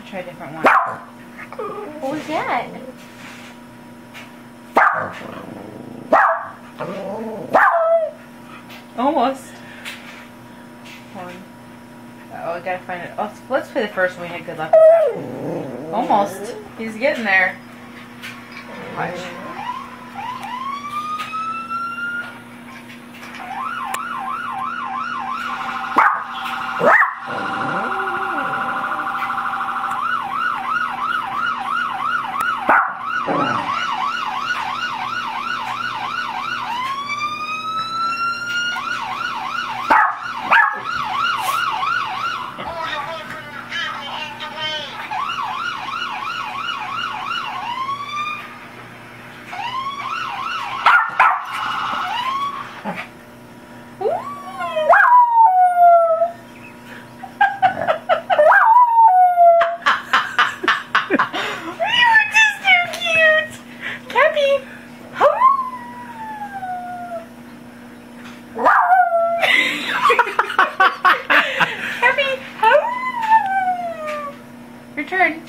try a different one. What was that? Almost. One. Oh, I gotta find it. Oh, let's play the first one. We had good luck with that. Almost. He's getting there. Watch. Cappie, Your turn.